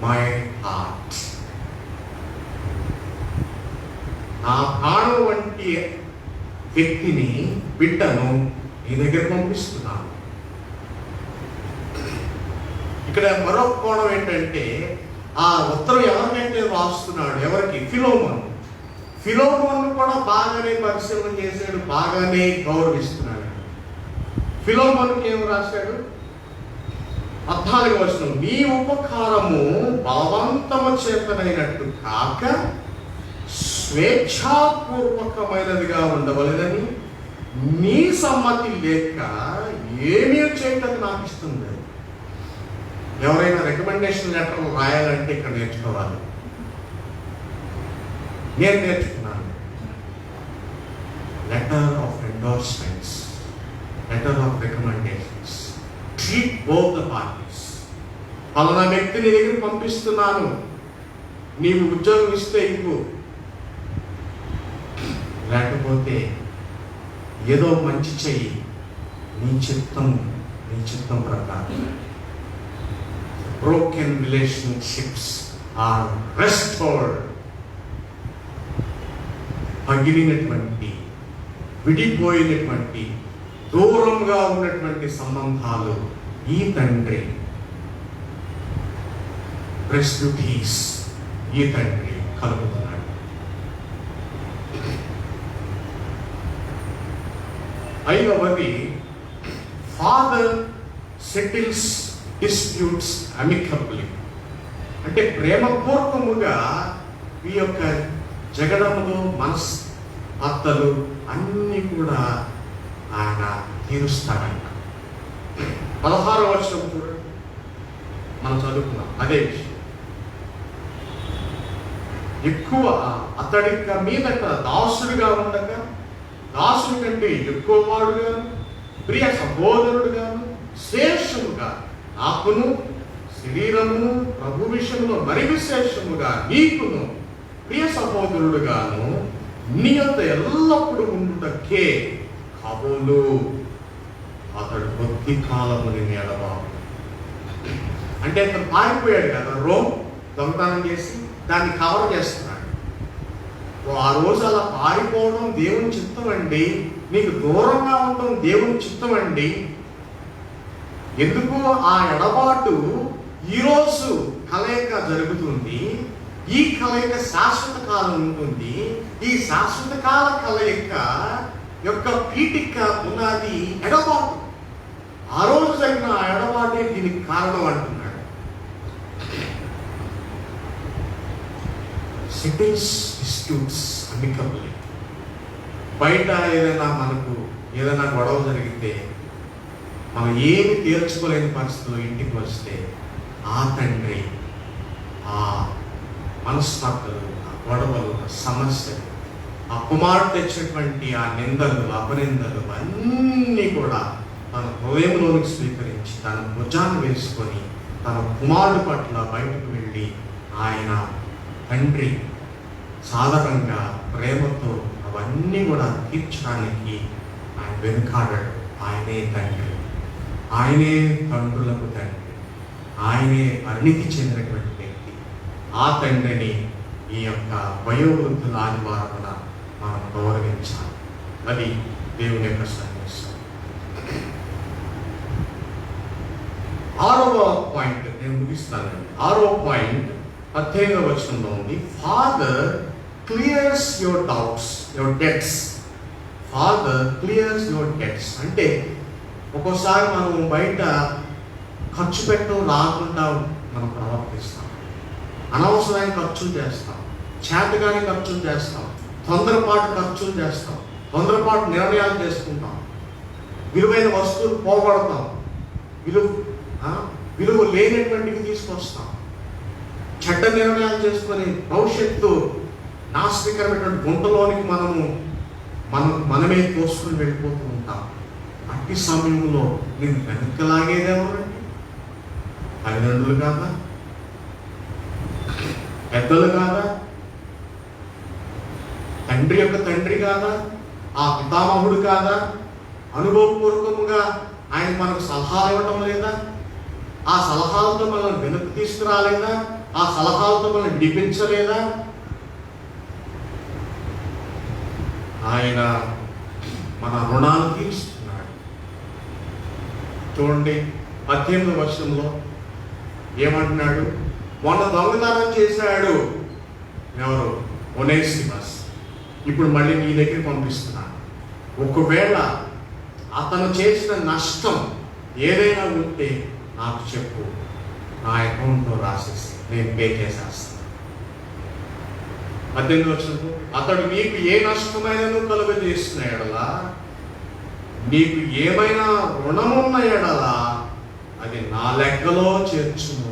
my heart. నా ప్రాణం వంటి వ్యక్తిని, బిడ్డను నీ దగ్గర పంపిస్తున్నాను. ఇక్కడ మరొక కోణం ఏంటంటే, ఆ ఉత్తరం ఎవరికైతే రాస్తున్నాడు, ఎవరికి? ఫిలోమోను. ఫిలోమోను కూడా బాగానే పరిశీలన చేశాడు, బాగానే గౌరవిస్తున్నాడు. ఫిలోమోనుకి ఏం రాశాడు? 14వ వచనం, నీ ఉపకారము బలవంతము చేతనైనట్టు కాక స్వేచ్ఛాపూర్వకమైనదిగా ఉండవలెనని నీ సమ్మతి లేక ఏమీ చేయటానికి నాకు ఇష్టం లేదు. ఎవరైనా రికమెండేషన్ లెటర్లు రాయాలంటే ఇక్కడ నేర్చుకోవాలి. నేను నేర్చుకున్నాను. Letter of endorsements, letter of recommendations, treat both the parties. పలానా వ్యక్తిని నీ దగ్గర పంపిస్తున్నాను, నీవు ఉద్యోగం ఇస్తే ఇవ్వు, లేకపోతే ఏదో మంచి చెయ్యి, నీ చిత్తం ప్రకారం. Broken relationships are restored. పగిలినటువంటి, విడిపోయినటువంటి, దూరంగా ఉన్నటువంటి సంబంధాలు ఈ తండ్రి, ప్రెస్బ్యూటీస్, ఈ తండ్రి కలుపుతున్నాడు. ఐదవది, ఫాదర్ సెటిల్స్ డిస్ప్యూట్స్ అమికబ్లీ. అంటే ప్రేమపూర్వకముగా ఈ యొక్క జగడములు, మనస్పర్ధలు అన్నీ కూడా ఆయన తీరుస్తాడంట. 16వ వచనం చూడండి, మనం చదువుకున్నాం అదే విషయం. ఎక్కువ అతడి మీదట దాసుడిగా ఉండక, దాసుడి కంటే ఎక్కువ వాడుగాను, ప్రియ సహోదరుడుగాను, శేషముగా నాకును, శరీరమును ప్రభు విషయంలో మరి విశేషముగా నీకును ప్రియ సహోదరుడుగాను నీ యొద్ద ఎల్లప్పుడూ ఉండుటకే కబులు. అతడు కొద్ది కాలముని ఎడబాబు. అంటే అతను పారిపోయాడు కదా, రోమ్ దొంగతనం చేసి దాన్ని కవర్ చేస్తున్నాడు. ఆ రోజు అలా పారిపోవడం దేవుని చిత్తం అండి, నీకు దూరంగా ఉండడం దేవుని చిత్తం అండి. ఎందుకు ఆ ఎడబాటు ఈరోజు కలయిక జరుగుతుంది. ఈ కలయిక శాశ్వత కాలం ఉంటుంది. ఈ శాశ్వత కాల కలయిక యొక్క పీఠిక పునాది ఎడబాటు. ఆ రోజు జరిగిన ఎడబాటే దీనికి కారణం అంటున్నాడు. Settles disputes amicably. బయట ఏదైనా గొడవ జరిగితే మనం ఏమి తీర్చుకోలేని పరిస్థితుల్లో ఇంటికి వస్తే ఆ తండ్రి ఆ మనస్పర్ధలు, ఆ గొడవలు, ఆ సమస్యలు, ఆ కుమారుడు తెచ్చినటువంటి ఆ నిందలు, అపనిందలు అన్నీ కూడా తన హృదయంలోనికి స్వీకరించి తన భుజాన్ని వేసుకొని తన కుమారుడు పట్ల బయటకు వెళ్ళి ఆయన తండ్రి సాధారణంగా ప్రేమతో అవన్నీ కూడా తీర్చడానికి ఆయన వెనుకాడాడు. ఆయనే తండ్రి, ఆయనే తండ్రులకు తండ్రి, ఆయనే పరిణితి చెందినటువంటి వ్యక్తి. ఆ తండ్రిని ఈ యొక్క వయోవృద్ధుల ఆదివారమున మనం గౌరవించాలి. అది దేవుని యొక్క సందేశం. 6వ పాయింట్ నేను ముగిస్తానండి. 6వ పాయింట్ 18వ వచనంలో ఉంది. Father clears your doubts, your debts. Father clears your debts అంటే ఒక్కోసారి మనం బయట ఖర్చు పెట్టడం రాకుండా మనం ప్రవర్తిస్తాం, అనవసరమైన ఖర్చులు చేస్తాం, చేతగానే ఖర్చులు చేస్తాం, తొందరపాటు ఖర్చులు చేస్తాం, తొందరపాటు నిర్ణయాలు చేసుకుంటాం, విలువైన వస్తువులు పోగొడతాం, విలువ లేనటువంటివి తీసుకొస్తాం, చెడ్డ నిర్ణయాలు చేసుకొని భవిష్యత్తు నాశనకరమైనటువంటి గుంటలోనికి మనమే తోసుకొని వెళ్ళిపోతూ ఉంటాం. అట్టి సమయంలో నేను వెనకలాగేదేమోనండి, తల్లిదండ్రులు కాదా, పెద్దలు కాదా, తండ్రి యొక్క తండ్రి కాదా, ఆ పితామహుడు కాదా, అనుభవపూర్వకముగా ఆయన మనకు సలహాలు ఇవ్వటం లేదా, ఆ సలహాలతో మనల్ని వెనక్కి తీసుకురాలేదా, ఆ సలహాలతో మనల్ని విడిపించలేదా? ఆయన మన రుణాలు తీరుస్తున్నాడు. చూడండి 18వ వచనంలో ఏమంటున్నాడు? మొన్న దొంగతనం చేశాడు ఎవరు? ఒనేసిమస్. ఇప్పుడు మళ్ళీ నీ దగ్గర పంపిస్తున్నాను. ఒకవేళ అతను చేసిన నష్టం ఏదైనా ఉంటే నాకు చెప్పు, నా అకౌంట్లో రాసేసి నేను పే చేసేస్తాను. 18వ వచనంలో అతడు నీకు ఏ నష్టమైనను కలుగజేసిన ఎడలా, నీకు ఏమైనా రుణమున్న ఎడలా అది నా లెక్కలో చేర్చును.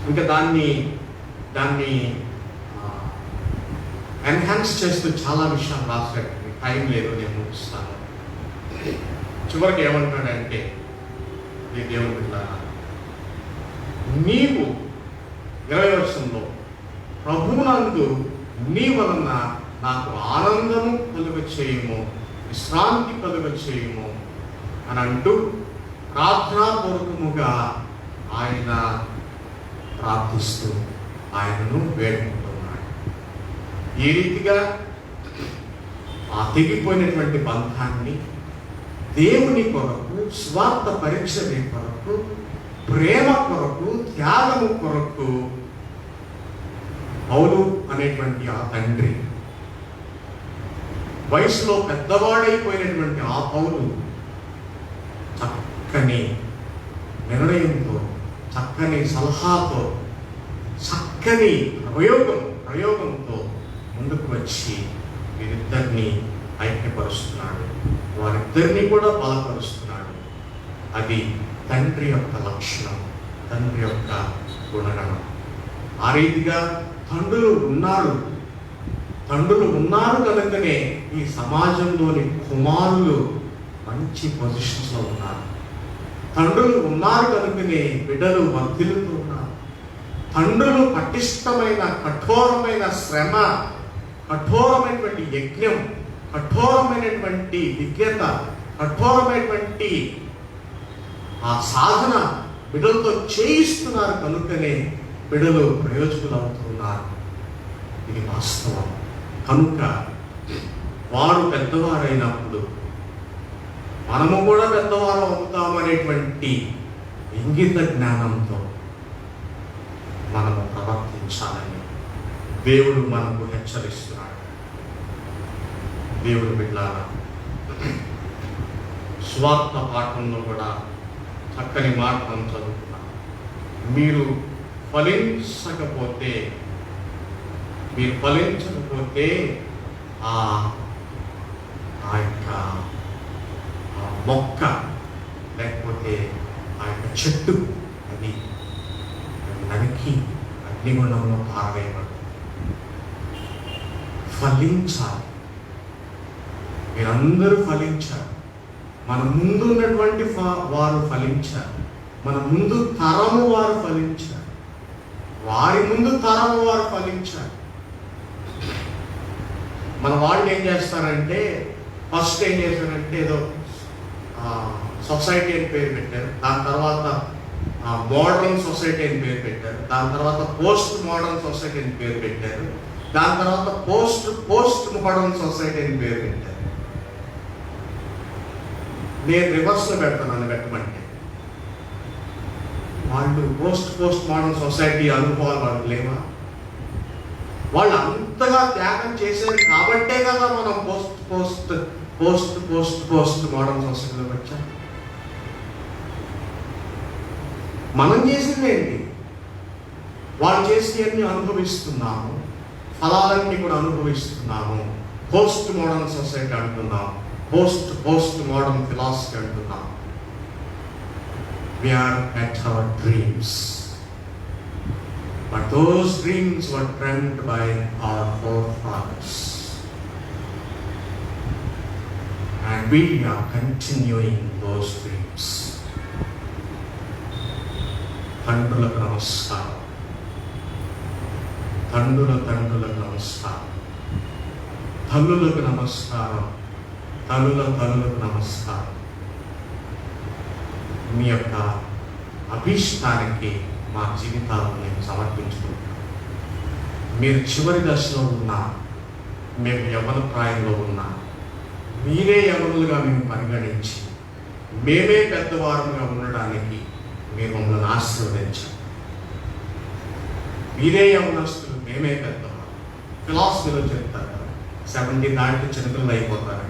ఇంకా దాన్ని ఎన్హాన్స్ చేస్తూ చాలా విషయాలు రాశాడు. టైం లేదు, నేను ముగిస్తాను. చివరికి ఏమంటాడంటే, ఈ దేవుని బిడ్డలారా, నీవు 20వ వచనంలో ప్రభువునందు నీ వలన నాకు ఆనందము కలుగ చేయుము, విశ్రాంతి కలుగ చేయుము అని అంటూ ప్రార్థనాపూర్వకముగా ఆయన ప్రార్థిస్తూ ఆయనను వేడుకుంటున్నాడు. ఈ రీతిగా ఆ తెగిపోయినటువంటి బంధాన్ని దేవుని కొరకు, స్వార్థ పరిచర్య కొరకు, ప్రేమ కొరకు, త్యాగము కొరకు పౌలు అనేటువంటి ఆ తండ్రి, వయసులో పెద్దవాడైపోయినటువంటి ఆ పౌలు చక్కని నిర్ణయంతో, చక్కని సలహాతో, చక్కని ప్రయోగంతో ముందుకు వచ్చి వీరిద్దరిని ఐక్యపరుస్తున్నాడు, వారిద్దరిని కూడా బలపరుస్తున్నాడు. అది తండ్రి యొక్క లక్షణం, తండ్రి యొక్క గుణగణం. ఆ రీతిగా తండ్రులు ఉన్నారు కనుకనే ఈ సమాజంలోని కుమారులు మంచి పొజిషన్స్లో ఉన్నారు. తండ్రులు ఉన్నారు కనుకనే బిడ్డలు వర్ధిల్లుతూ ఉన్నారు. తండ్రులు పటిష్టమైన కఠోరమైన శ్రమ, కఠోరమైనటువంటి యజ్ఞం, కఠోరమైనటువంటి విజ్ఞత, కఠోరమైనటువంటి ఆ సాధన బిడ్డలతో చేయిస్తున్నారు కనుకనే బిడ్డలు ప్రయోజకులు అవుతున్నారు. ఇది వాస్తవం. కనుక వారు పెద్దవారైనప్పుడు మనము కూడా పెద్దవారు అవుతామనేటువంటి ఇంగిత జ్ఞానంతో మనము ప్రవర్తించాలని దేవుడు మనకు హెచ్చరిస్తున్నాడు. దేవుడు బిడ్డలారా, స్వార్థ పాఠంలో కూడా చక్కని మాట మనం చదువుతున్నాం. మీరు ఫలించకపోతే ఆ యొక్క మొక్క లేకపోతే ఆ యొక్క చెట్టు అది నరికి అగ్నిగుండంలో పారవేయబడు. ఫలించాలి. మీరందరూ ఫలించారు. మన ముందు ఉన్నటువంటి వారు ఫలించారు. మన ముందు తరము వారు ఫలించారు. వారి ముందు తరము వారు ఫలించారు. మన వాళ్ళు ఏం చేస్తారంటే ఫస్ట్ ఏం చేశారంటే ఏదో సొసైటీ అని పేరు పెట్టారు. దాని తర్వాత మోడర్న్ సొసైటీ అని పేరు పెట్టారు. దాని తర్వాత పోస్ట్ మోడర్న్ సొసైటీ అని పేరు పెట్టారు. దాని తర్వాత పోస్ట్ మోడర్న్ సొసైటీ అని పేరు పెట్టారు. నేను రివర్స్లో పెడతాను పెట్టమంటే. వాళ్ళు పోస్ట్ మోడర్న్ సొసైటీ అనుభవాలు వాళ్ళు లేవా? వాళ్ళు అంతగా త్యాగం చేశారు కాబట్టే కదా మనం పోస్ట్ మోడర్న్ సొసైటీలోకి వచ్చాం. మనం చేసింది ఏంటి? వాళ్ళు చేసినవన్నీ అనుభవిస్తున్నాము, ఫలాలన్నీ కూడా అనుభవిస్తున్నాము. పోస్ట్ మోడర్న్ సొసైటీ అంటున్నాం, పోస్ట్ మోడర్న్ ఫిలాసఫీ అంటున్నాం. We are at our dreams, but those dreams were dreamt by our forefathers, and we are continuing those dreams. తండ్రులకు నమస్కారం, తండ్రులకు నమస్కారం, తల్లులకు నమస్కారం, తల్లులకు నమస్కారం. మీ యొక్క అభీష్టానికి మా జీవితాలను మేము సమర్పించుకుంటాం. మీరు చివరి దశలో ఉన్నా, మేము యవ్వన ప్రాయంలో ఉన్నా, మీరే యవ్వనులుగా మేము పరిగణించి మేమే పెద్దవారుగా ఉండడానికి మీరు మమ్మల్ని ఆశీర్వదించారు. మీరే యవ్వనస్తులు, మేమే పెద్దవారు. ఫిలాసఫీలో చెప్తారు 70 దాటి చిన్నపిల్లలు అయిపోతారు.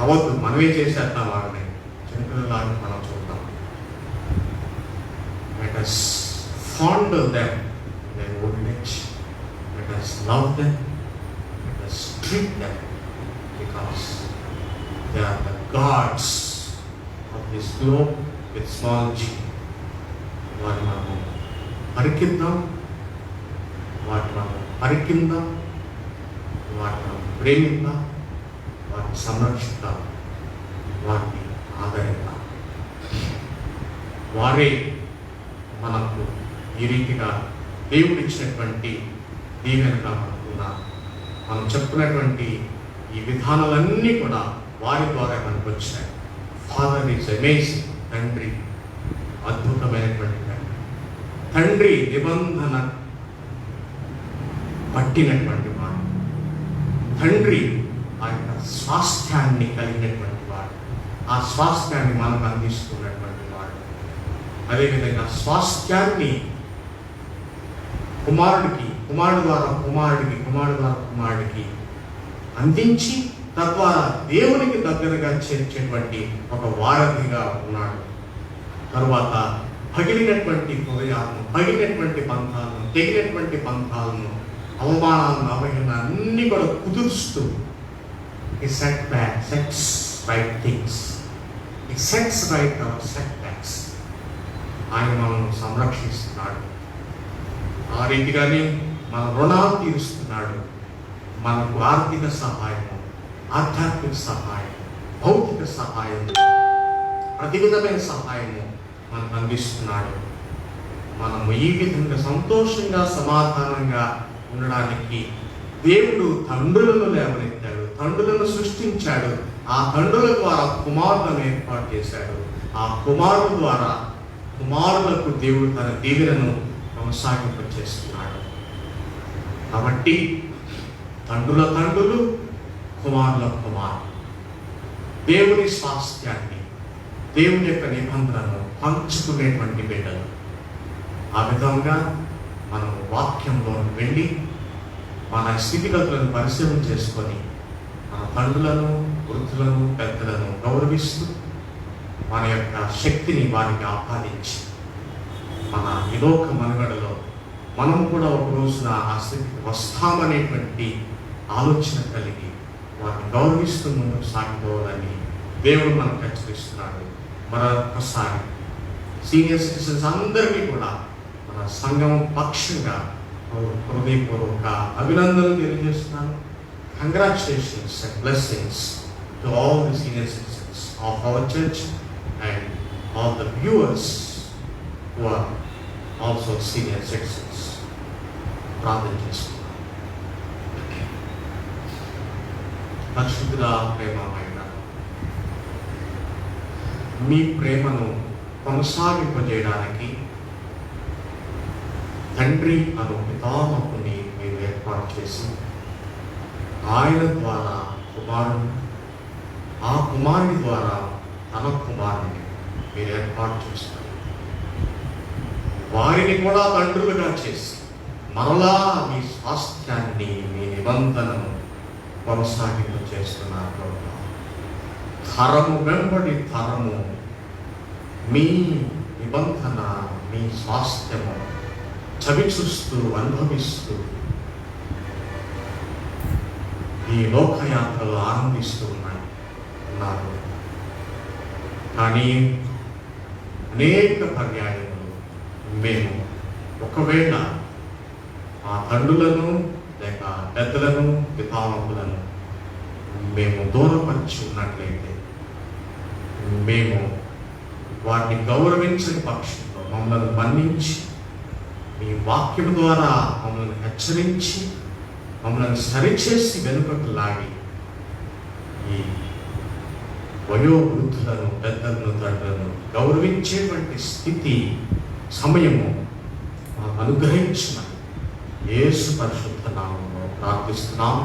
అవద్దు, మనమే చేసేద్దాం వారిని. చిన్నపిల్లలాగా మనం చూద్దాం. Let us fondle them in their old age. Let us love them. Let us treat them because they are the gods of this globe with small g. వారిని మనము పరికిద్దాం, వాటిని మనం పరికిందాం, వాటిని మనం ప్రేమిద్దాం, వాటిని సంరక్షిద్దాం, వాటిని ఆదరిద్దాం. వారే మనకు ఈ రీతిగా దేవుడు ఇచ్చినటువంటి దీవెనగా మనకున్నారు. మనం చెప్పుకున్నటువంటి ఈ విధానాలన్నీ కూడా వారి ద్వారా మనకు వచ్చాయి. Father is amazing. తండ్రి అద్భుతమైనటువంటి తండ్రి నిబంధన పట్టినటువంటి వాడు. తండ్రి ఆ యొక్క స్వాస్థ్యాన్ని కలిగినటువంటి వాడు. ఆ స్వాస్థ్యాన్ని మనకు అందిస్తున్నటువంటి వాడు. అదేవిధంగా స్వాస్థ్యాన్ని కుమారుడు ద్వారా కుమారుడికి అందించి తద్వారా దేవునికి దగ్గరగా చేర్చేటువంటి ఒక వారధిగా ఉన్నాడు. తరువాత పగిలినటువంటి హృదయాలను, పగిలినటువంటి పంథాలను, తెగినటువంటి పంథాలను, అవమానాలను, అవహేళన అన్ని కూడా కుదురుస్తూ sets right things, sets right our setbacks. ఆయన మనల్ని సంరక్షిస్తున్నాడు. ఆ రీతిగానే మన రుణాలు తీరుస్తున్నాడు. మనకు ఆర్థిక సహాయము, ఆధ్యాత్మిక సహాయం, భౌతిక సహాయం, ప్రతి విధమైన సహాయము మనకు అందిస్తున్నాడు. మనము ఈ విధంగా సంతోషంగా సమాధానంగా ఉండడానికి దేవుడు తండ్రులను లేవనెత్తాడు, తండ్రులను సృష్టించాడు. ఆ తండ్రుల ద్వారా కుమారులను ఏర్పాటు చేశాడు. ఆ కుమారుల ద్వారా కుమారులకు దేవుడు తన దీవెనను కొనసాగింపచేస్తున్నాడు. కాబట్టి తండ్రుల తండ్రులు, కుమారుల కుమారులు దేవుని స్వాస్థ్యాన్ని, దేవుని యొక్క నిబంధనను పంచుకునేటువంటి బిడ్డలు. ఆ విధంగా మనం వాక్యంలో వెళ్ళి మన స్థితిగతులను పరిశీలన చేసుకొని మన తండ్రులను, వృద్ధులను, పెద్దలను గౌరవిస్తూ మన యొక్క శక్తిని వారికి ఆపాదించి మన ఇలోక మనుగడలో మనం కూడా ఒక రోజున ఆ స్థితికి వస్తామనేటువంటి ఆలోచన కలిగి వారిని గౌరవిస్తూ ముందుకు సాగిపోవాలని దేవుడు మనకు హెచ్చరిస్తున్నాడు. మరొకసారి సీనియర్ సిటిజన్స్ అందరికీ కూడా మన సంఘం పక్షంగా హృదయపూర్వక అభినందనలు తెలియజేస్తున్నాను. Congratulations and blessings to all the senior citizens of our church and all the viewers who are also senior citizens. ప్రార్థన చేసుకుందాం. పరిశుద్ధుడా, ప్రేమమైన మీ ప్రేమను కొనసాగింపజేయడానికి తండ్రి అను పితామహుని మీరు ఏర్పాటు చేసి ఆయన ద్వారా కుమారుడు, ఆ కుమారుని ద్వారా తన కుమారుని మీరు ఏర్పాటు చేస్తారు. వారిని కూడా తండ్రులుగా చేసి మరలా మీ స్వాస్థ్యాన్ని, మీ నిబంధనను కొనసాగింపు చేస్తున్నారు. తరము వెంబడి తరము మీ నిబంధన, మీ స్వాస్థ్యము చవి చూస్తూ అనుభవిస్తూ ఈ లోకయాత్రలు ఆనందిస్తూ ఉన్నారు. కానీ అనేక పర్యాయములు మేము ఒకవేళ ఆ తండ్రులను లేక పెద్దలను, పితామహులను మేము దూరపరిచి ఉన్నట్లయితే, మేము వారిని గౌరవించని పక్షంలో మమ్మల్ని మన్నించి మీ వాక్యం ద్వారా మమ్మల్ని హెచ్చరించి మమ్మల్ని సరిచేసి వెనుకకు లాగి ఈ వయోవృద్ధులను, పెద్దలను, తండ్రులను గౌరవించేటువంటి స్థితి, సమయము మాకు అనుగ్రహించిన యేసు పరిశుద్ధ నామములో ప్రార్థిస్తున్నాము.